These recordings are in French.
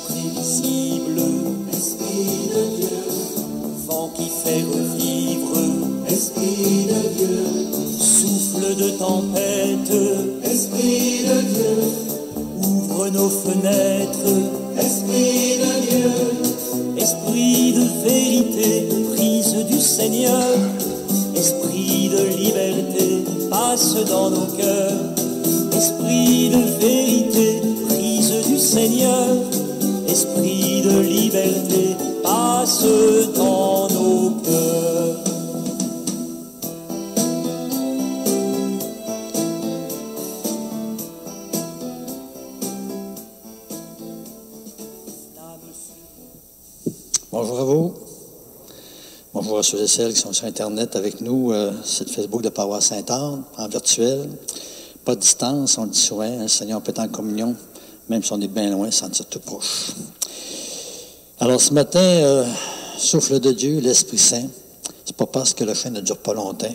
imprévisible, Esprit de Dieu, vent qui fait revivre, Esprit de Dieu, souffle de tempête, Esprit de Dieu, ouvre nos fenêtres, Esprit de Dieu, esprit de vérité, prise du Seigneur, esprit de liberté, passe dans nos cœurs, esprit de vérité, prise du Seigneur, esprit de liberté, passe dans nos cœurs. Bonjour à vous. Bonjour à ceux et celles qui sont sur Internet avec nous. C'est le Facebook de Paroisse Sainte-Anne, en virtuel. Pas de distance, on le dit souvent. Le Seigneur peut être en communion, même si on est bien loin, sentir tout proche. Alors ce matin, souffle de Dieu, l'Esprit Saint. C'est pas parce que le chant ne dure pas longtemps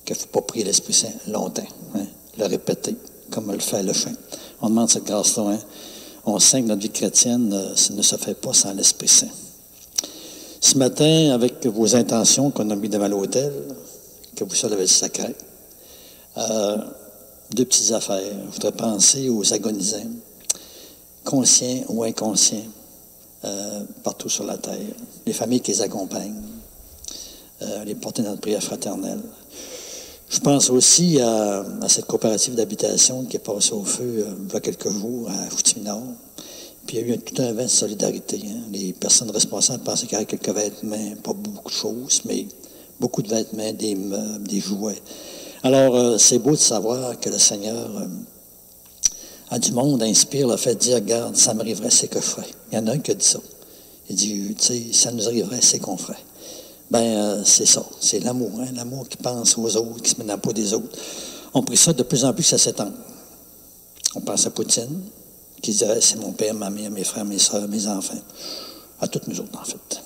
qu'il ne faut pas prier l'Esprit Saint longtemps. Hein? Le répéter, comme le fait le chant. On demande cette grâce-là. Hein? On sait que notre vie chrétienne ne se fait pas sans l'Esprit Saint. Ce matin, avec vos intentions qu'on a mis devant l'autel, que vous savez le sacré, deux petites affaires. Je voudrais penser aux agonisants, conscients ou inconscients, partout sur la terre, les familles qui les accompagnent, les porter dans notre prière fraternelle. Je pense aussi à cette coopérative d'habitation qui est passée au feu il y a quelques jours à Fouti-Nord. Puis il y a eu tout un vent de solidarité. Hein. Les personnes responsables pensaient qu'il y avait quelques vêtements, pas beaucoup de choses, mais beaucoup de vêtements, des meubles, des jouets. Alors, c'est beau de savoir que le Seigneur a du monde, inspire le fait de dire, regarde, ça m'arriverait, c'est que je ferais. Il y en a un qui a dit ça. Il dit, tu sais, ça nous arriverait, c'est qu'on ferait. C'est ça. C'est l'amour, hein? L'amour qui pense aux autres, qui se met dans la peau des autres. On prie ça de plus en plus que ça s'étend. On pense à Poutine, qui dirait, c'est mon père, ma mère, mes frères, mes soeurs, mes enfants. À toutes nous autres, en fait.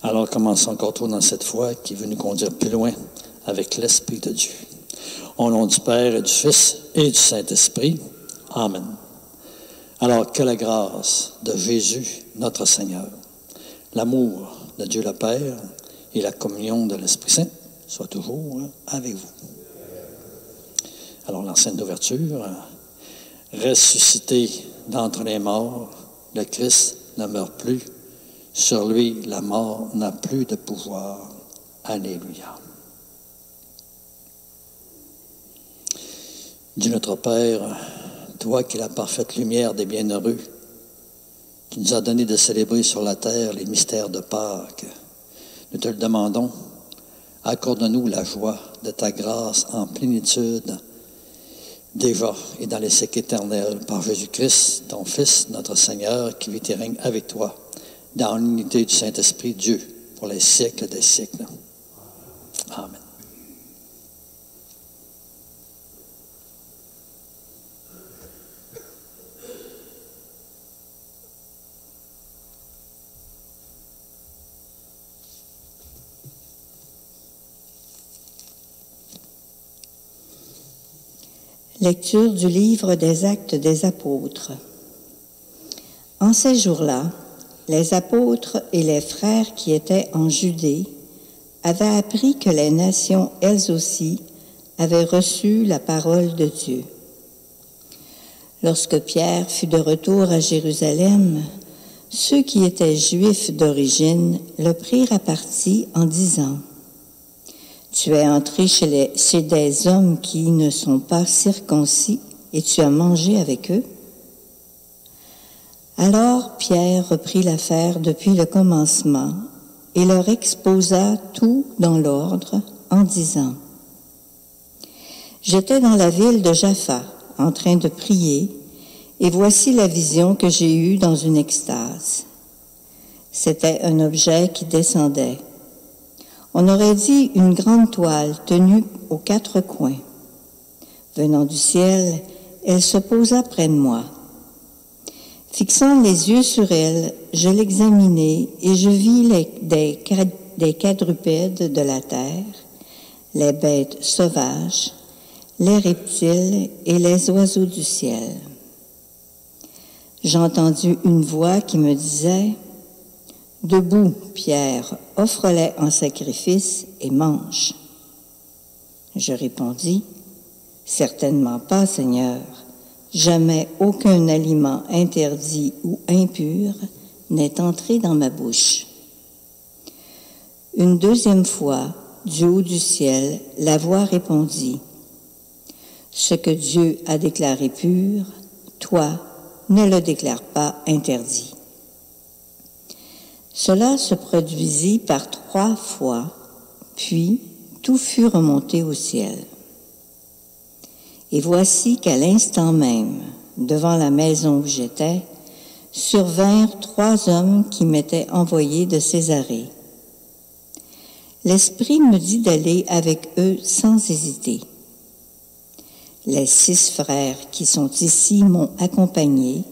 Alors, commençons encore trop dans cette foi qui veut nous conduire plus loin avec l'Esprit de Dieu. Au nom du Père et du Fils et du Saint-Esprit. Amen. Alors, que la grâce de Jésus, notre Seigneur, l'amour de Dieu le Père et la communion de l'Esprit Saint soit toujours avec vous. Alors, l'enceinte d'ouverture, ressuscité d'entre les morts, le Christ ne meurt plus. Sur lui, la mort n'a plus de pouvoir. Alléluia. Dieu notre Père, toi qui es la parfaite lumière des bienheureux, qui nous a donné de célébrer sur la terre les mystères de Pâques, nous te le demandons. Accorde-nous la joie de ta grâce en plénitude, déjà et dans les siècles éternels, par Jésus-Christ, ton Fils, notre Seigneur, qui vit et règne avec toi, dans l'unité du Saint-Esprit, Dieu, pour les siècles des siècles. Amen. Lecture du livre des Actes des Apôtres. En ces jours-là, les apôtres et les frères qui étaient en Judée avaient appris que les nations, elles aussi, avaient reçu la parole de Dieu. Lorsque Pierre fut de retour à Jérusalem, ceux qui étaient juifs d'origine le prirent à partie en disant: « Tu es entré chez des hommes qui ne sont pas circoncis et tu as mangé avec eux? » Alors Pierre reprit l'affaire depuis le commencement et leur exposa tout dans l'ordre en disant: « J'étais dans la ville de Jaffa en train de prier et voici la vision que j'ai eue dans une extase. C'était un objet qui descendait. On aurait dit une grande toile tenue aux quatre coins. Venant du ciel, elle se posa près de moi. Fixant les yeux sur elle, je l'examinai et je vis des quadrupèdes de la terre, les bêtes sauvages, les reptiles et les oiseaux du ciel. J'ai entendu une voix qui me disait « Debout, Pierre, offre-les en sacrifice et mange. » Je répondis « Certainement pas, Seigneur. Jamais aucun aliment interdit ou impur n'est entré dans ma bouche. » Une deuxième fois, du haut du ciel, la voix répondit « Ce que Dieu a déclaré pur, toi, ne le déclare pas interdit. » Cela se produisit par 3 fois, puis tout fut remonté au ciel. Et voici qu'à l'instant même, devant la maison où j'étais, survinrent 3 hommes qui m'étaient envoyés de Césarée. L'Esprit me dit d'aller avec eux sans hésiter. Les 6 frères qui sont ici m'ont accompagné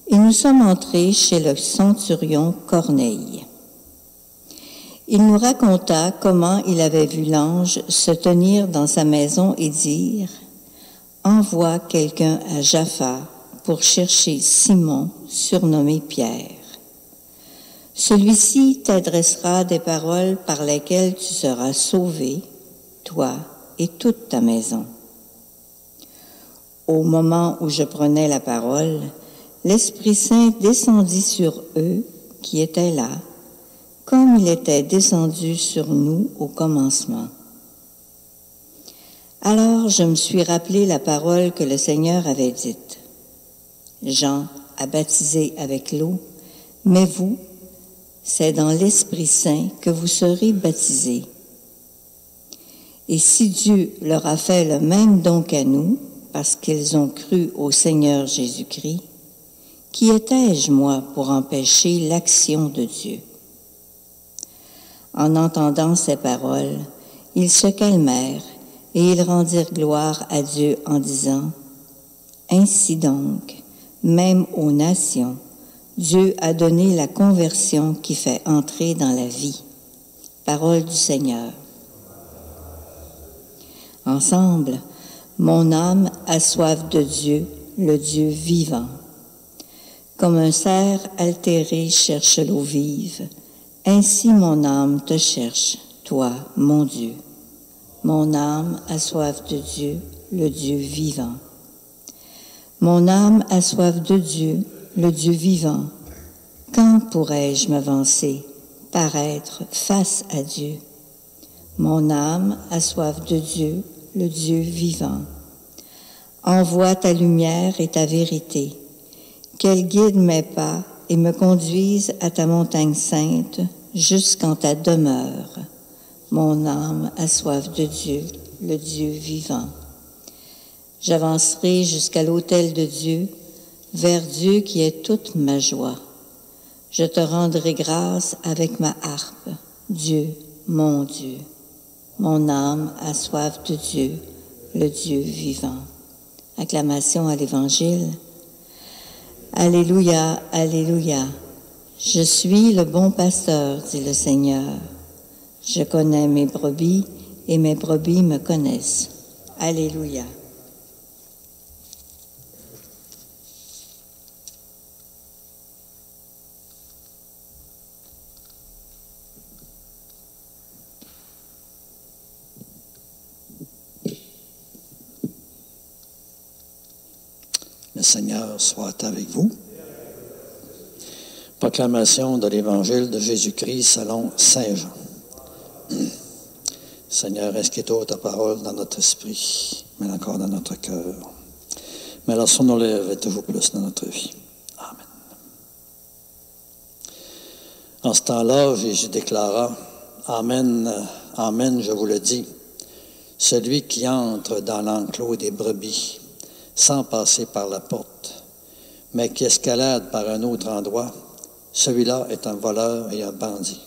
et nous sommes entrés chez le centurion Corneille. Il nous raconta comment il avait vu l'ange se tenir dans sa maison et dire « Envoie quelqu'un à Jaffa pour chercher Simon, surnommé Pierre. Celui-ci t'adressera des paroles par lesquelles tu seras sauvé, toi et toute ta maison. » Au moment où je prenais la parole, l'Esprit Saint descendit sur eux qui étaient là, comme il était descendu sur nous au commencement. Alors je me suis rappelé la parole que le Seigneur avait dite. Jean a baptisé avec l'eau, mais vous, c'est dans l'Esprit Saint que vous serez baptisés. Et si Dieu leur a fait le même don qu'à nous, parce qu'ils ont cru au Seigneur Jésus-Christ, qui étais-je, moi, pour empêcher l'action de Dieu? En entendant ces paroles, ils se calmèrent et ils rendirent gloire à Dieu en disant « Ainsi donc, même aux nations, Dieu a donné la conversion qui fait entrer dans la vie. » Parole du Seigneur. Ensemble, mon âme a soif de Dieu, le Dieu vivant. Comme un cerf altéré cherche l'eau vive, ainsi mon âme te cherche, toi, mon Dieu. Mon âme a soif de Dieu, le Dieu vivant. Mon âme a soif de Dieu, le Dieu vivant. Quand pourrais-je m'avancer, paraître face à Dieu? Mon âme a soif de Dieu, le Dieu vivant. Envoie ta lumière et ta vérité, qu'elle guide mes pas et me conduise à ta montagne sainte jusqu'en ta demeure. Mon âme a soif de Dieu, le Dieu vivant. J'avancerai jusqu'à l'autel de Dieu, vers Dieu qui est toute ma joie. Je te rendrai grâce avec ma harpe, Dieu, mon Dieu. Mon âme a soif de Dieu, le Dieu vivant. Acclamation à l'Évangile. Alléluia, Alléluia. Je suis le bon pasteur, dit le Seigneur. Je connais mes brebis et mes brebis me connaissent. Alléluia. Le Seigneur soit avec vous. Proclamation de l'Évangile de Jésus-Christ selon Saint Jean. Seigneur, inscris-toi ta parole dans notre esprit, mais encore dans notre cœur. Mais alors, son enlève est toujours plus dans notre vie. Amen. En ce temps-là, Jésus déclara, « Amen, Amen, je vous le dis, celui qui entre dans l'enclos des brebis, sans passer par la porte, mais qui escalade par un autre endroit, celui-là est un voleur et un bandit.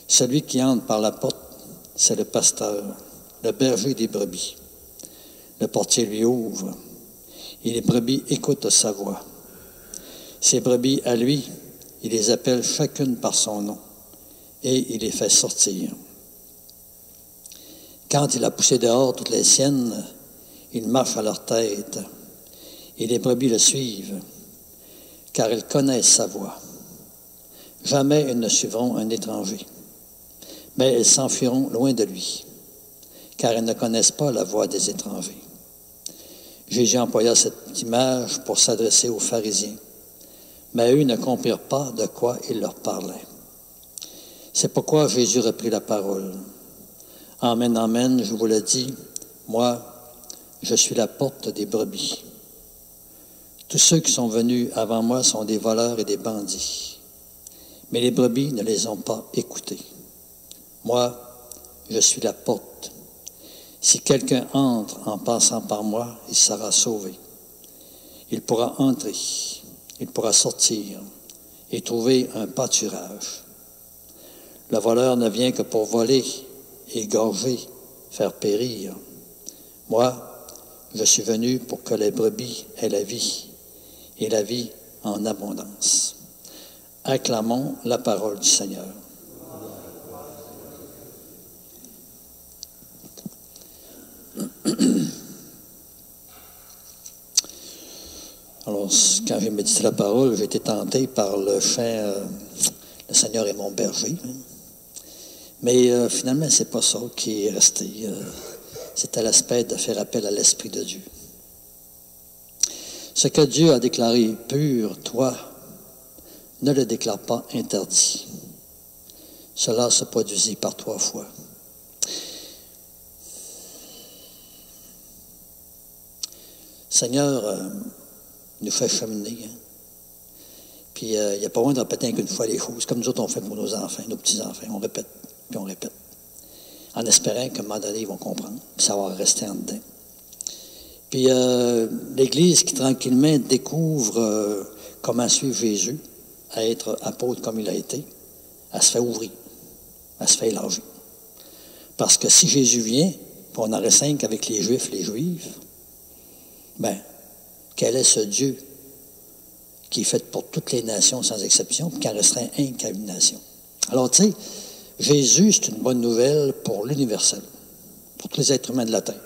Celui qui entre par la porte, c'est le pasteur, le berger des brebis. Le portier lui ouvre, et les brebis écoutent sa voix. Ces brebis, à lui, il les appelle chacune par son nom, et il les fait sortir. Quand il a poussé dehors toutes les siennes, Il marche à leur tête, et les brebis le suivent, car elles connaissent sa voix. Jamais elles ne suivront un étranger, mais elles s'enfuiront loin de lui, car elles ne connaissent pas la voix des étrangers. Jésus employa cette image pour s'adresser aux pharisiens, mais eux ne comprirent pas de quoi il leur parlait. C'est pourquoi Jésus reprit la parole. Amen, amen, je vous le dis, moi, je suis la porte des brebis. Tous ceux qui sont venus avant moi sont des voleurs et des bandits, mais les brebis ne les ont pas écoutés. Moi, je suis la porte. Si quelqu'un entre en passant par moi, il sera sauvé. Il pourra entrer, il pourra sortir et trouver un pâturage. Le voleur ne vient que pour voler, égorger, faire périr. Moi, je suis venu pour que les brebis aient la vie, et la vie en abondance. Acclamons la parole du Seigneur. Alors, quand j'ai médité la parole, j'ai été tenté par le chant « Le Seigneur est mon berger ». Mais finalement, c'est pas ça qui est resté. C'était l'aspect de faire appel à l'Esprit de Dieu. Ce que Dieu a déclaré pur, toi, ne le déclare pas interdit. Cela se produisit par 3 fois. Seigneur nous fait cheminer. Hein? Puis il n'y a pas besoin de répéter qu'une fois les choses, comme nous autres on fait pour nos enfants, nos petits-enfants. On répète, puis on répète. En espérant qu'à un moment donné, ils vont comprendre, puis ça va rester en dedans. Puis l'Église qui tranquillement découvre comment suivre Jésus, à être apôtre comme il a été, elle se fait ouvrir, elle se fait élargir. Parce que si Jésus vient, puis on en reste 5 avec les Juifs, les Juives, ben, quel est ce Dieu qui est fait pour toutes les nations sans exception, puis qui en resterait un qu'à une nation? Alors, tu sais, Jésus, c'est une bonne nouvelle pour l'universel, pour tous les êtres humains de la terre,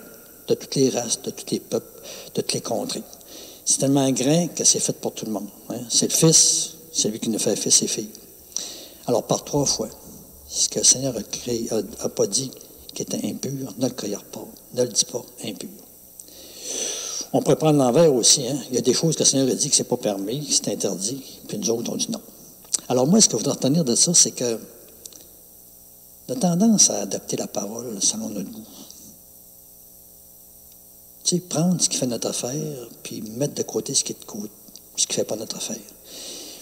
de toutes les races, de tous les peuples, de toutes les contrées. C'est tellement grand que c'est fait pour tout le monde. Hein? C'est le Fils, c'est lui qui nous fait fils et filles. Alors, par 3 fois, ce que le Seigneur a pas dit qui était impur, ne le croyez pas, ne le dis pas impur. On pourrait prendre l'envers aussi. Hein? Il y a des choses que le Seigneur a dit que ce n'est pas permis, que c'est interdit, puis nous autres, on dit non. Alors moi, ce que je voudrais retenir de ça, c'est que on a tendance à adapter la parole selon notre goût. Tu sais, prendre ce qui fait notre affaire, puis mettre de côté ce qui ne fait pas notre affaire.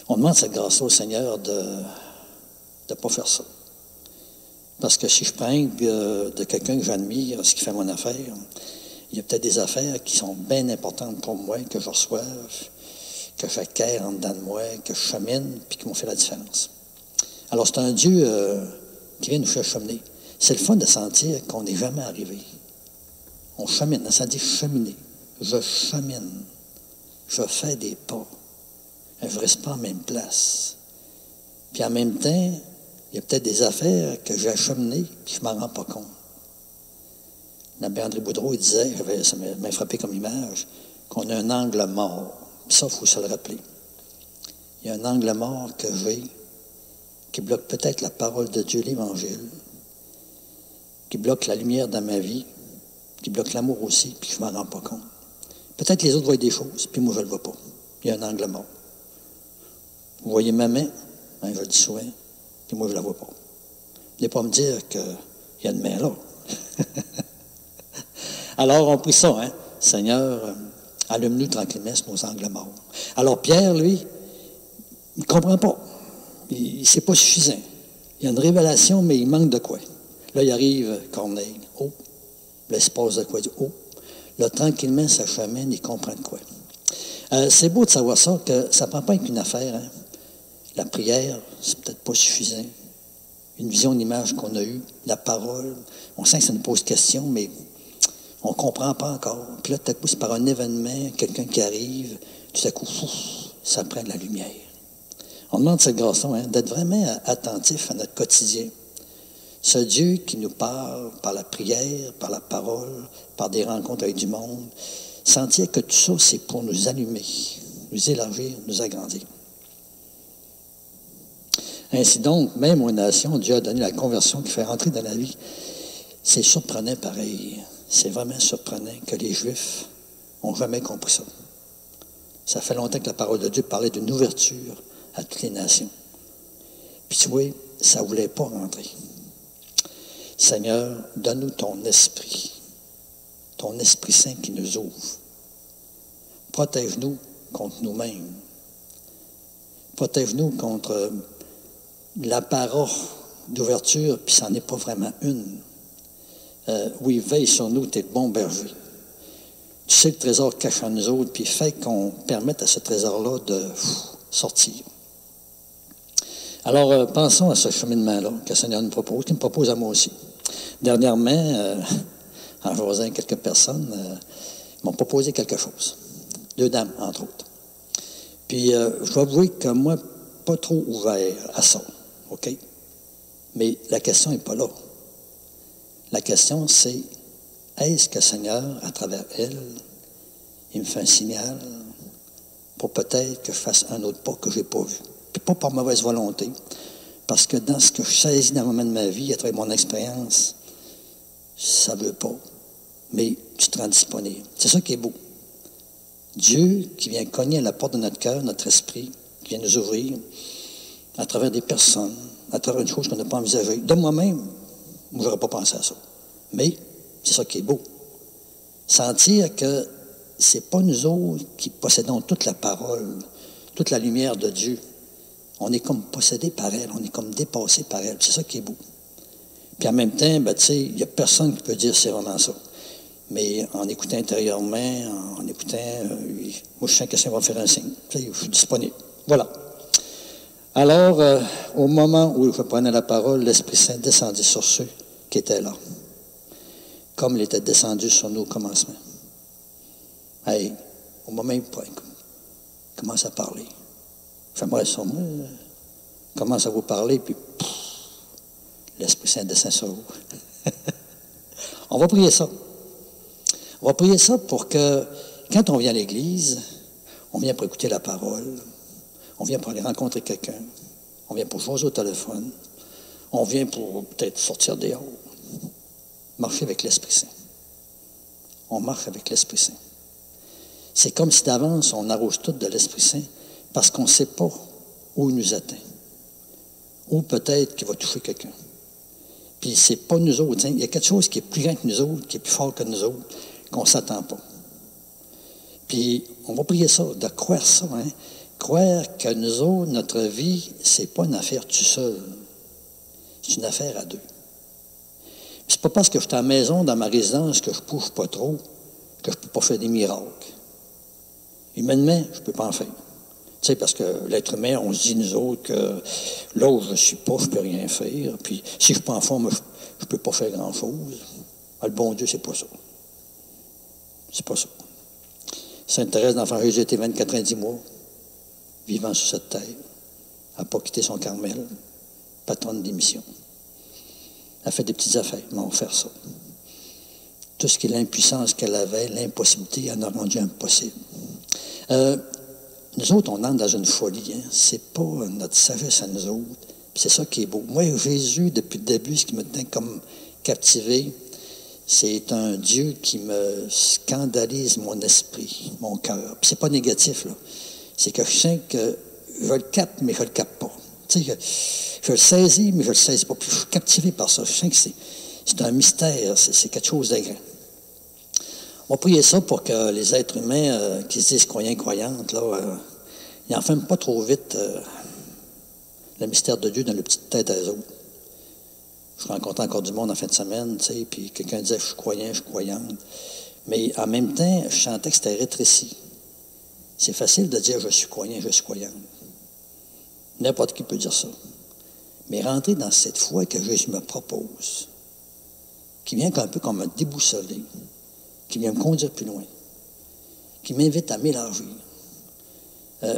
On demande cette grâce-là au Seigneur de ne pas faire ça. Parce que si je prends de quelqu'un que j'admire, ce qui fait mon affaire, il y a peut-être des affaires qui sont bien importantes pour moi, que je reçoive, que j'acquiers en dedans de moi, que je chemine, puis qui m'ont fait la différence. Alors, c'est un Dieu qui vient nous faire cheminer. C'est le fun de sentir qu'on n'est jamais arrivé. On chemine, ça dit cheminer. Je chemine. Je fais des pas. Je ne reste pas en même place. Puis en même temps, il y a peut-être des affaires que j'ai acheminées, puis je ne m'en rends pas compte. L'abbé André Boudreau, il disait, ça m'a frappé comme image, qu'on a un angle mort. Puis ça, il faut se le rappeler. Il y a un angle mort que j'ai qui bloque peut-être la parole de Dieu, l'Évangile, qui bloque la lumière dans ma vie, qui bloque l'amour aussi, puis je ne m'en rends pas compte. Peut-être les autres voient des choses, puis moi, je ne le vois pas. Il y a un angle mort. Vous voyez ma main, hein, je le dis souvent, puis moi, je ne la vois pas. Venez pas me dire qu'il y a une main là. Alors, on prie ça, hein? Seigneur, allume-nous tranquillement sur nos angles morts. Alors, Pierre, lui, il ne comprend pas. C'est pas suffisant. Il y a une révélation, mais il manque de quoi. Là, il arrive Corneille. Oh, là, il se passe de quoi? Oh, là, tranquillement, ça chemine, il comprend de quoi. C'est beau de savoir ça, que ça ne prend pas qu'une affaire. Hein? La prière, c'est peut-être pas suffisant. Une vision, une image qu'on a eue, la parole, on sent que ça nous pose question, mais on ne comprend pas encore. Puis là, tout à coup, c'est par un événement, quelqu'un qui arrive, tout à coup, ça prend de la lumière. On demande cette grâce-là, hein, d'être vraiment attentif à notre quotidien. Ce Dieu qui nous parle par la prière, par la parole, par des rencontres avec du monde, sentir que tout ça, c'est pour nous allumer, nous élargir, nous agrandir. Ainsi donc, même aux nations, Dieu a donné la conversion qui fait rentrer dans la vie. C'est surprenant pareil. C'est vraiment surprenant que les Juifs n'ont jamais compris ça. Ça fait longtemps que la parole de Dieu parlait d'une ouverture à toutes les nations. Puis tu vois, ça ne voulait pas rentrer. Seigneur, donne-nous ton Esprit Saint qui nous ouvre. Protège-nous contre nous-mêmes. Protège-nous contre la parole d'ouverture, puis ça n'en est pas vraiment une. Oui, veille sur nous, tu es le bon berger. Tu sais le trésor cache en nous autres, puis fait qu'on permette à ce trésor-là de sortir. Alors, pensons à ce cheminement-là que le Seigneur nous propose, qu'il me propose à moi aussi. Dernièrement, en jasant quelques personnes, ils m'ont proposé quelque chose. 2 dames, entre autres. Puis, je dois avouer que moi, pas trop ouvert à ça, OK? Mais la question n'est pas là. La question, c'est, est-ce que le Seigneur, à travers elle, il me fait un signal pour peut-être que je fasse un autre pas que je n'ai pas vu? Puis pas par mauvaise volonté, parce que dans ce que je saisis dans le moment de ma vie, à travers mon expérience, ça ne veut pas. Mais tu te rends disponible. C'est ça qui est beau. Dieu qui vient cogner à la porte de notre cœur, notre esprit, qui vient nous ouvrir à travers des personnes, à travers une chose qu'on n'a pas envisagée. De moi-même, moi, je n'aurais pas pensé à ça. Mais c'est ça qui est beau. Sentir que ce n'est pas nous autres qui possédons toute la parole, toute la lumière de Dieu. On est comme possédé par elle, on est comme dépassé par elle. C'est ça qui est beau. Puis en même temps, ben, tu sais, il n'y a personne qui peut dire c'est vraiment ça. Mais en écoutant intérieurement, en écoutant, moi je sens que ça va me faire un signe. Tu sais, je suis disponible. Voilà. Alors, au moment où je prenais la parole, l'Esprit Saint descendit sur ceux qui étaient là, comme il était descendu sur nous au commencement. Hey, au moment où il commence à parler, j'aimerais ça, moi, commence à vous parler, puis l'Esprit Saint descend sur vous. On va prier ça. On va prier ça pour que, quand on vient à l'Église, on vient pour écouter la parole, on vient pour aller rencontrer quelqu'un, on vient pour jouer au téléphone, on vient pour peut-être sortir dehors, marcher avec l'Esprit Saint. On marche avec l'Esprit Saint. C'est comme si d'avance, on arrose tout de l'Esprit Saint parce qu'on ne sait pas où il nous atteint. Ou peut-être qu'il va toucher quelqu'un. Puis c'est pas nous autres. Hein. Il y a quelque chose qui est plus grand que nous autres, qui est plus fort que nous autres, qu'on ne s'attend pas. Puis on va prier ça, de croire ça. Hein. Croire que nous autres, notre vie, c'est pas une affaire tout seul. C'est une affaire à deux. Puis c'est pas parce que je suis à la maison, dans ma résidence, que je ne bouge pas trop, que je ne peux pas faire des miracles. Humainement, je ne peux pas en faire. Tu sais, parce que l'être humain, on se dit, nous autres, que là où je ne suis pas, je ne peux rien faire. Puis si je ne suis pas en forme, je ne peux pas faire grand-chose. Ah, le bon Dieu, c'est pas ça. C'est pas ça. Sainte Thérèse d'Enfant Jésus était 90 mois, vivant sur cette terre. Elle n'a pas quitté son Carmel, patronne d'émission. Elle a fait des petites affaires, mais on va faire ça. Tout ce qui est l'impuissance qu'elle avait, l'impossibilité, elle en a rendu impossible. Nous autres, on entre dans une folie. Hein? C'est pas notre sagesse à nous autres. C'est ça qui est beau. Moi, Jésus, depuis le début, ce qui me tient comme captivé, c'est un Dieu qui me scandalise mon esprit, mon cœur. Puis c'est pas négatif, là. C'est que je sens que je le capte, mais je le capte pas. Tu sais, je le saisis, mais je le saisis pas. Puis je suis captivé par ça. Je sens que c'est un mystère, c'est quelque chose de grand. On va prier ça pour que les êtres humains qui se disent croyants, croyantes, là, ils n'enferment pas trop vite le mystère de Dieu dans leur petite tête à eux autres. Je rencontrais encore du monde en fin de semaine, tu sais, puis quelqu'un disait « je suis croyant, je suis croyante ». Mais en même temps, je sentais que c'était rétréci. C'est facile de dire « je suis croyant, je suis croyante ». N'importe qui peut dire ça. Mais rentrer dans cette foi que Jésus me propose, qui vient un peu comme me déboussoler, qui vient me conduire plus loin, qui m'invite à m'élargir.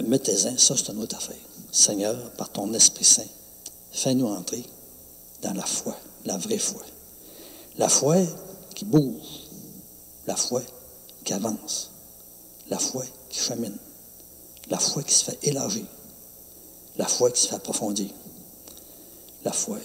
Mettez-en, ça c'est une autre affaire. Seigneur, par ton Esprit Saint, fais-nous entrer dans la foi, la vraie foi. La foi qui bouge, la foi qui avance, la foi qui chemine, la foi qui se fait élargir, la foi qui se fait approfondir, la foi.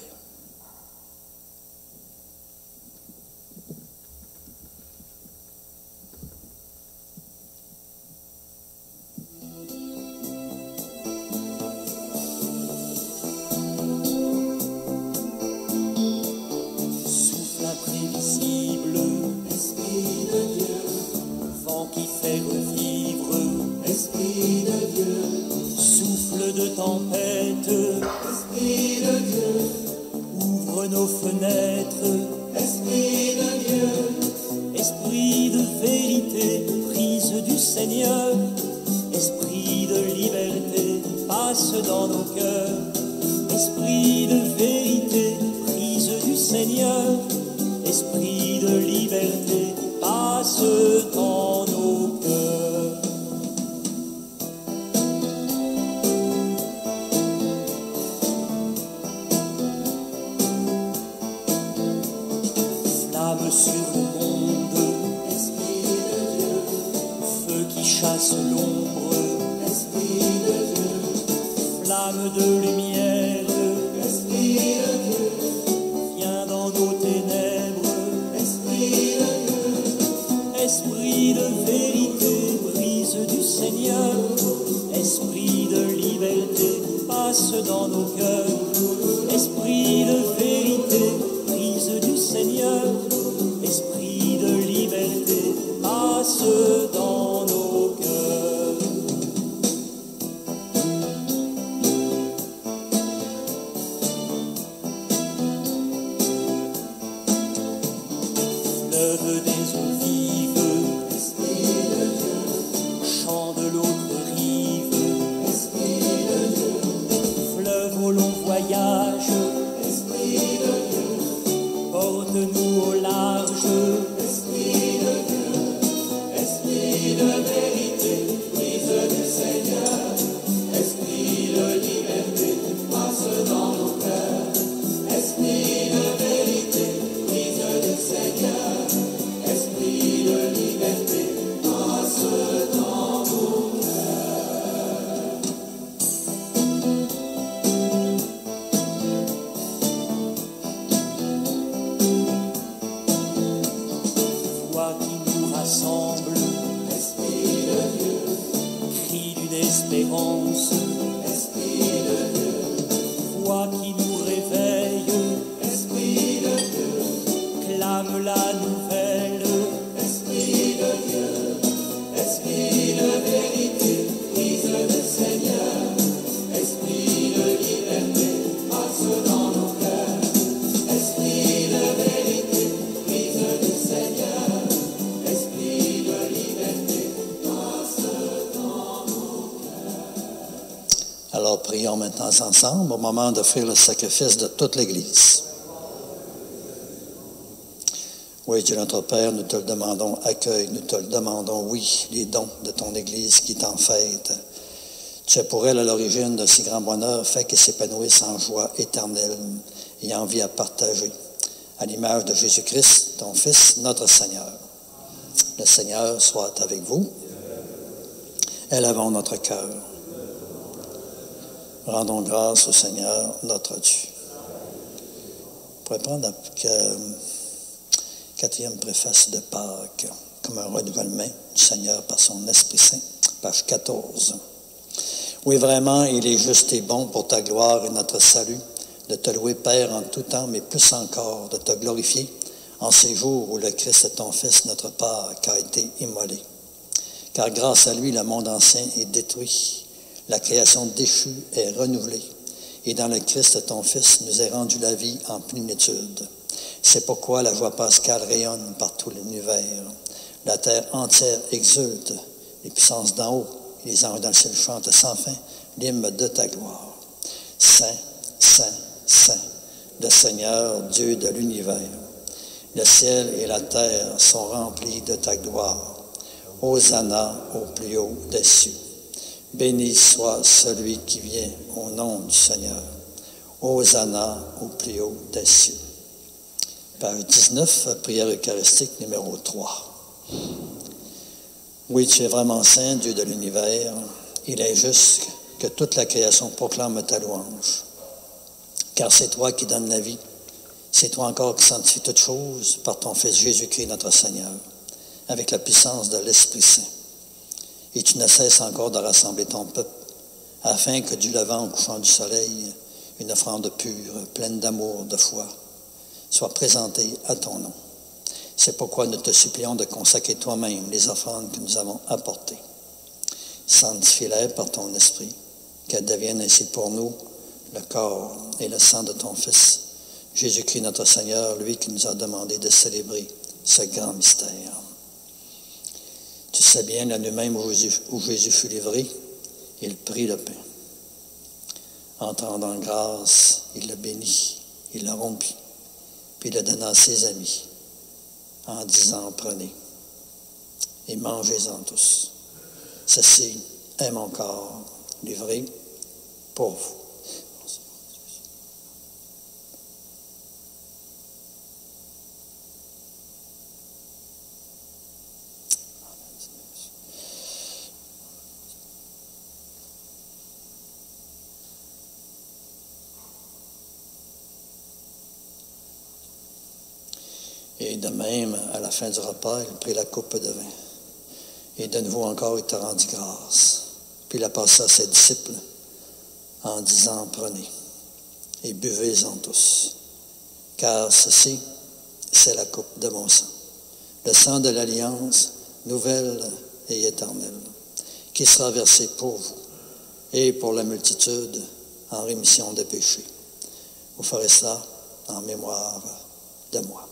Alors, prions maintenant ensemble au moment d'offrir le sacrifice de toute l'Église. Oui, Dieu notre Père, nous te le demandons, accueille, nous te le demandons, oui, les dons de ton Église qui t'en fête. Tu es pour elle à l'origine de si grand bonheur, fait qu'elle s'épanouisse en joie éternelle et en vie à partager, à l'image de Jésus-Christ, ton Fils, notre Seigneur. Le Seigneur soit avec vous. Élevons notre cœur. Rendons grâce au Seigneur, notre Dieu. On pourrait prendre la quatrième préface de Pâques comme un renouvellement du Seigneur par son Esprit Saint, page 14. Oui, vraiment, il est juste et bon pour ta gloire et notre salut de te louer, Père, en tout temps, mais plus encore, de te glorifier en ces jours où le Christ, ton Fils, notre Pâques, a été immolé. Car grâce à lui, le monde ancien est détruit. La création déchue est renouvelée. Et dans le Christ, ton Fils, nous est rendu la vie en plénitude. C'est pourquoi la joie pascale rayonne par tout l'univers. La terre entière exulte, les puissances d'en haut, et les anges dans le ciel chantent sans fin l'hymne de ta gloire. Saint, Saint, Saint, le Seigneur, Dieu de l'univers. Le ciel et la terre sont remplis de ta gloire. Hosanna au plus haut des cieux. Béni soit celui qui vient au nom du Seigneur. Hosanna au plus haut des cieux. Page 19, prière eucharistique numéro 3. Oui, tu es vraiment saint, Dieu de l'univers. Il est juste que toute la création proclame ta louange. Car c'est toi qui donnes la vie. C'est toi encore qui sanctifie toutes choses par ton Fils Jésus-Christ, notre Seigneur, avec la puissance de l'Esprit Saint. Et tu ne cesses encore de rassembler ton peuple, afin que du levant au couchant du soleil, une offrande pure, pleine d'amour, de foi, soit présentée à ton nom. C'est pourquoi nous te supplions de consacrer toi-même les offrandes que nous avons apportées. Sanctifie-les par ton esprit, qu'elles deviennent ainsi pour nous le corps et le sang de ton Fils, Jésus-Christ notre Seigneur, lui qui nous a demandé de célébrer ce grand mystère. Tu sais bien, la nuit même où Jésus fut livré, il prit le pain. Entrant dans grâce, il le bénit, il le rompit, puis il le donna à ses amis, en disant, prenez et mangez-en tous. Ceci est mon corps livré pour vous. Et de même, à la fin du repas, il prit la coupe de vin. Et de nouveau encore, il te rendit grâce. Puis il la passa à ses disciples en disant, prenez et buvez-en tous. Car ceci, c'est la coupe de mon sang. Le sang de l'alliance nouvelle et éternelle, qui sera versé pour vous et pour la multitude en rémission des péchés. Vous ferez cela en mémoire de moi.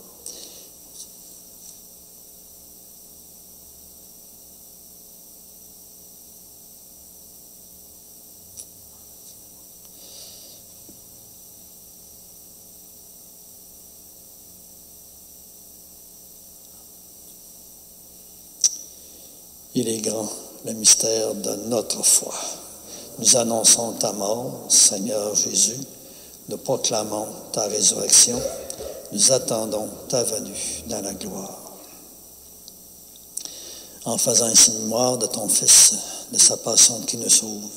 Il est grand, le mystère de notre foi. Nous annonçons ta mort, Seigneur Jésus. Nous proclamons ta résurrection. Nous attendons ta venue dans la gloire. En faisant ainsi mémoire de ton Fils, de sa passion qui nous sauve,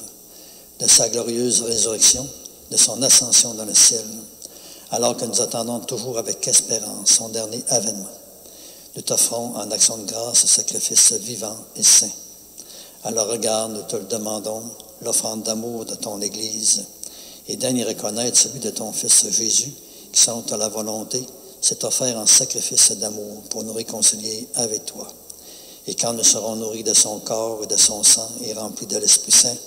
de sa glorieuse résurrection, de son ascension dans le ciel, alors que nous attendons toujours avec espérance son dernier avènement. Nous t'offrons en action de grâce un sacrifice vivant et saint. À leur regard, nous te le demandons, l'offrande d'amour de ton Église, et d'en y reconnaître celui de ton Fils Jésus, qui selon ta volonté, s'est offert en sacrifice d'amour pour nous réconcilier avec toi. Et quand nous serons nourris de son corps et de son sang et remplis de l'Esprit Saint,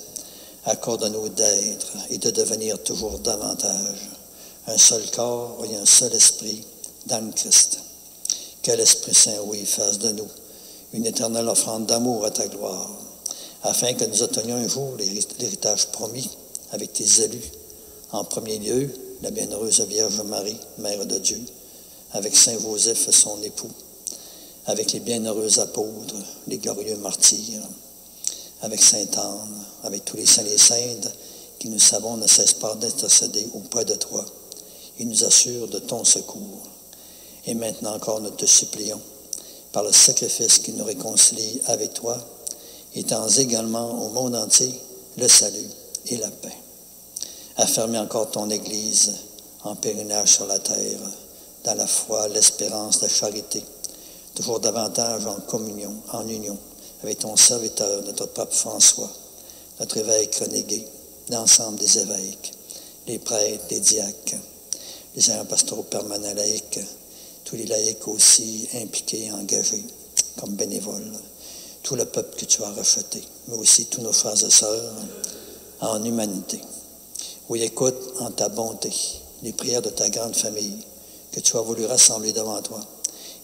accorde-nous d'être et de devenir toujours davantage un seul corps et un seul esprit dans le Christ. Que l'Esprit Saint, oui, fasse de nous une éternelle offrande d'amour à ta gloire, afin que nous obtenions un jour l'héritage promis avec tes élus. En premier lieu, la bienheureuse Vierge Marie, Mère de Dieu, avec Saint Joseph, son époux, avec les bienheureux apôtres, les glorieux martyrs, avec Sainte Anne, avec tous les saints et saintes qui, nous savons, ne cessent pas d'intercéder auprès de toi et nous assurent de ton secours. Et maintenant encore, nous te supplions, par le sacrifice qui nous réconcilie avec toi, étends également au monde entier le salut et la paix. Affermis encore ton Église en pèlerinage sur la terre, dans la foi, l'espérance, la charité, toujours davantage en communion, en union avec ton serviteur, notre pape François, notre évêque Renégué, l'ensemble des évêques, les prêtres, les diacres, les agents pastoraux permanents laïcs, tous les laïcs aussi impliqués, engagés comme bénévoles, tout le peuple que tu as racheté, mais aussi tous nos frères et sœurs en humanité. Oui, écoute en ta bonté les prières de ta grande famille que tu as voulu rassembler devant toi.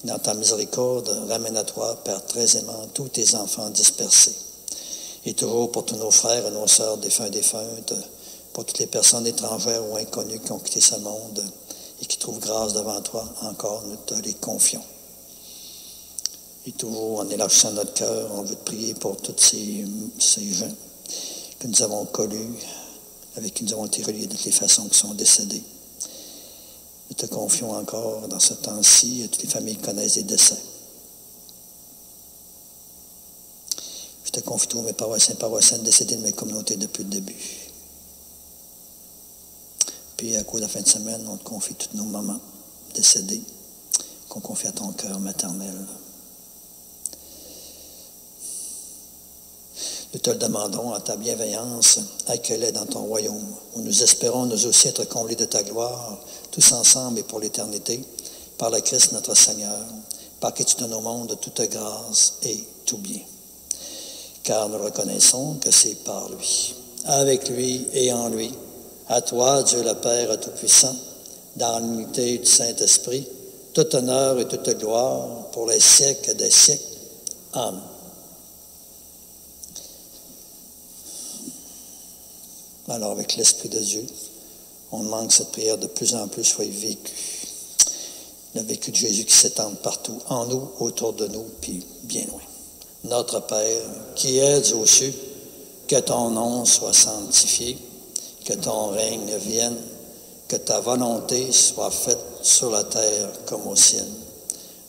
Et dans ta miséricorde, ramène à toi, Père très aimant, tous tes enfants dispersés. Et toujours pour tous nos frères et nos sœurs défunts et défuntes, pour toutes les personnes étrangères ou inconnues qui ont quitté ce monde et qui trouvent grâce devant toi, encore nous te les confions. Et toujours en élargissant notre cœur, on veut te prier pour tous ces gens que nous avons connus avec qui nous avons été reliés de toutes les façons qui sont décédés. Nous te confions encore dans ce temps-ci, toutes les familles qui connaissent des décès. Je te confie tous mes paroissiens et paroissiennes décédés de mes communautés depuis le début. Puis, à cause de la fin de semaine, on te confie toutes nos mamans décédées, qu'on confie à ton cœur maternel. Nous te le demandons en ta bienveillance, accueille-les dans ton royaume, où nous espérons nous aussi être comblés de ta gloire, tous ensemble et pour l'éternité, par le Christ notre Seigneur, par qui tu donnes au monde toute grâce et tout bien. Car nous reconnaissons que c'est par lui, avec lui et en lui, à toi, Dieu le Père Tout-Puissant, dans l'unité du Saint-Esprit, tout honneur et toute gloire pour les siècles des siècles. Amen. Alors, avec l'Esprit de Dieu, on demande que cette prière de plus en plus soit vécue. Le vécu de Jésus qui s'étend partout, en nous, autour de nous, puis bien loin. Notre Père, qui es aux cieux, que ton nom soit sanctifié, que ton règne vienne, que ta volonté soit faite sur la terre comme au ciel.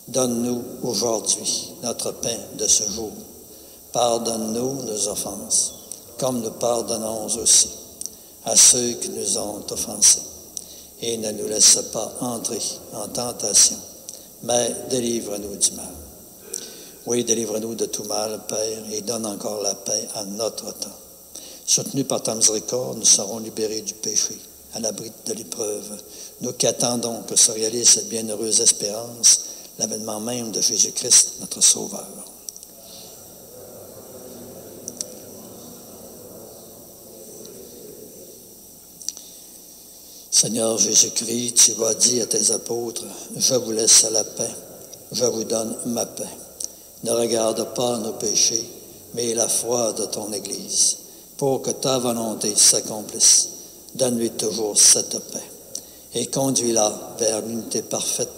Donne-nous aujourd'hui notre pain de ce jour. Pardonne-nous nos offenses, comme nous pardonnons aussi à ceux qui nous ont offensés. Et ne nous laisse pas entrer en tentation, mais délivre-nous du mal. Oui, délivre-nous de tout mal, Père, et donne encore la paix à notre temps. Soutenus par ta miséricorde, nous serons libérés du péché, à l'abri de l'épreuve. Nous qui attendons que se réalise cette bienheureuse espérance, l'avènement même de Jésus-Christ, notre Sauveur. Seigneur Jésus-Christ, tu as dit à tes apôtres, « Je vous laisse la paix, je vous donne ma paix. Ne regarde pas nos péchés, mais la foi de ton Église, pour que ta volonté s'accomplisse. Donne-lui toujours cette paix et conduis-la vers l'unité parfaite,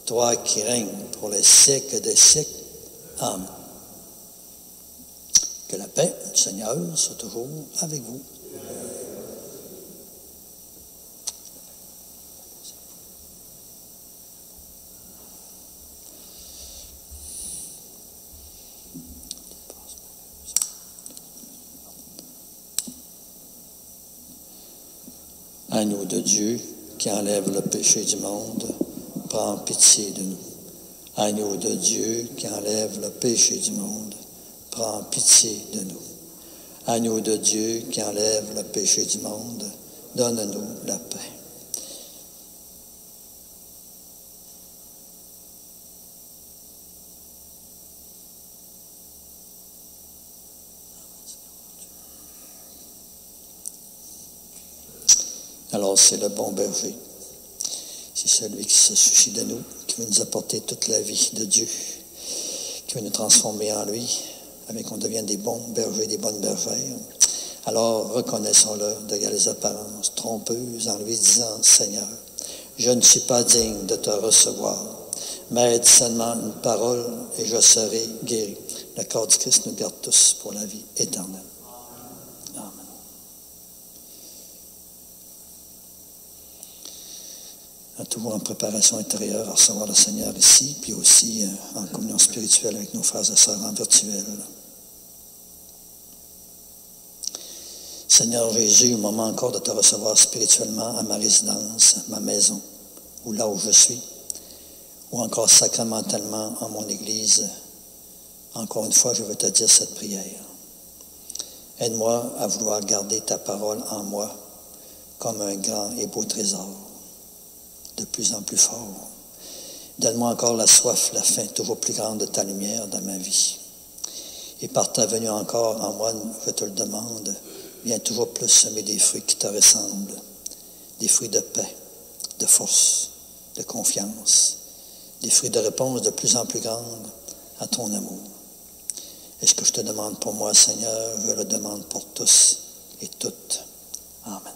toi qui règnes pour les siècles des siècles. Amen. » Que la paix du Seigneur soit toujours avec vous. Agneau de Dieu, qui enlève le péché du monde, prends pitié de nous. Agneau de Dieu, qui enlève le péché du monde, prends pitié de nous. Agneau de Dieu, qui enlève le péché du monde, donne-nous la paix. Alors, c'est le bon berger. C'est celui qui se soucie de nous, qui veut nous apporter toute la vie de Dieu, qui veut nous transformer en lui, avec qu'on devienne des bons bergers, des bonnes bergères. Alors, reconnaissons-le derrière les apparences trompeuses en lui disant, « Seigneur, je ne suis pas digne de te recevoir, mais aide seulement une parole et je serai guéri. » Le corps du Christ nous garde tous pour la vie éternelle. Amen. Toujours en préparation intérieure à recevoir le Seigneur ici, puis aussi en communion spirituelle avec nos frères et sœurs en virtuel. Seigneur Jésus, au moment encore de te recevoir spirituellement à ma résidence, ma maison, ou là où je suis, ou encore sacramentellement en mon Église, encore une fois, je veux te dire cette prière. Aide-moi à vouloir garder ta parole en moi comme un grand et beau trésor, de plus en plus fort. Donne-moi encore la soif, la faim toujours plus grande de ta lumière dans ma vie. Et par ta venue encore en moi, je te le demande, viens toujours plus semer des fruits qui te ressemblent, des fruits de paix, de force, de confiance, des fruits de réponse de plus en plus grande à ton amour. Et ce que je te demande pour moi, Seigneur, je le demande pour tous et toutes. Amen.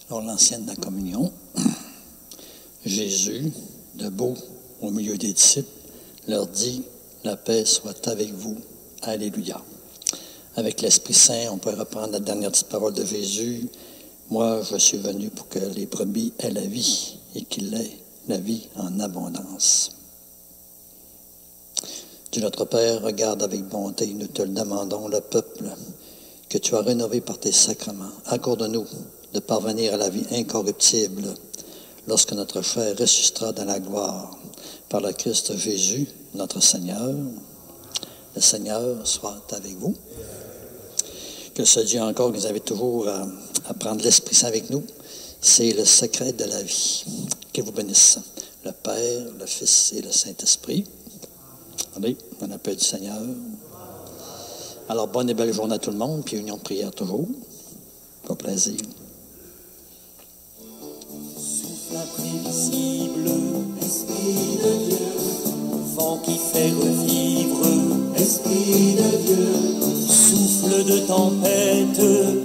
Lors de l'ancienne de la communion, Jésus, debout au milieu des disciples, leur dit « La paix soit avec vous. Alléluia. » Avec l'Esprit Saint, on peut reprendre la dernière petite parole de Jésus. « Moi, je suis venu pour que les brebis aient la vie et qu'il ait la vie en abondance. » Dieu notre Père, regarde avec bonté, nous te le demandons, le peuple que tu as rénové par tes sacrements. Accorde-nous de parvenir à la vie incorruptible lorsque notre chair ressuscitera dans la gloire par le Christ Jésus, notre Seigneur. Le Seigneur soit avec vous. Que ce Dieu encore que vous avez toujours à prendre l'Esprit Saint avec nous, c'est le secret de la vie. Qu'il vous bénisse, le Père, le Fils et le Saint-Esprit. Allez, dans la paix du Seigneur. Alors, bonne et belle journée à tout le monde, puis union de prière toujours. Au plaisir. Souffle imprévisible, Esprit de Dieu, vent qui fait revivre, Esprit de Dieu, souffle de tempête,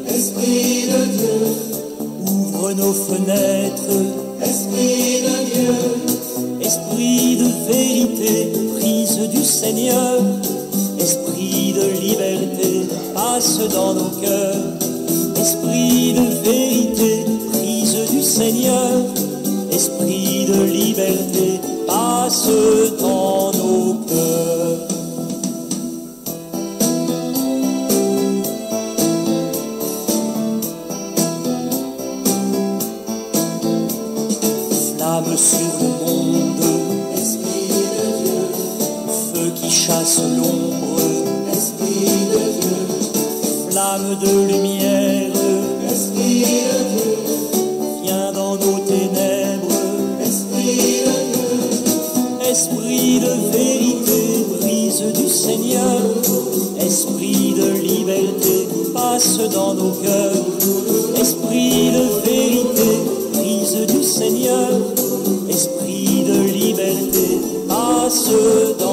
Esprit de Dieu, ouvre nos fenêtres, Esprit de Dieu, esprit de vérité, prise du Seigneur, esprit de liberté, passe dans nos cœurs, esprit de vérité, prise du Seigneur, esprit de liberté, passe dans nos cœurs. Flamme sur le monde, esprit de Dieu, feu qui chasse l'ombre, esprit de Dieu, flamme de lumière, esprit de Dieu, viens dans nos ténèbres, esprit de Dieu, esprit de vérité, brise du Seigneur, esprit de liberté, passe dans nos cœurs, esprit de vérité, brise du Seigneur, esprit de liberté, passe dans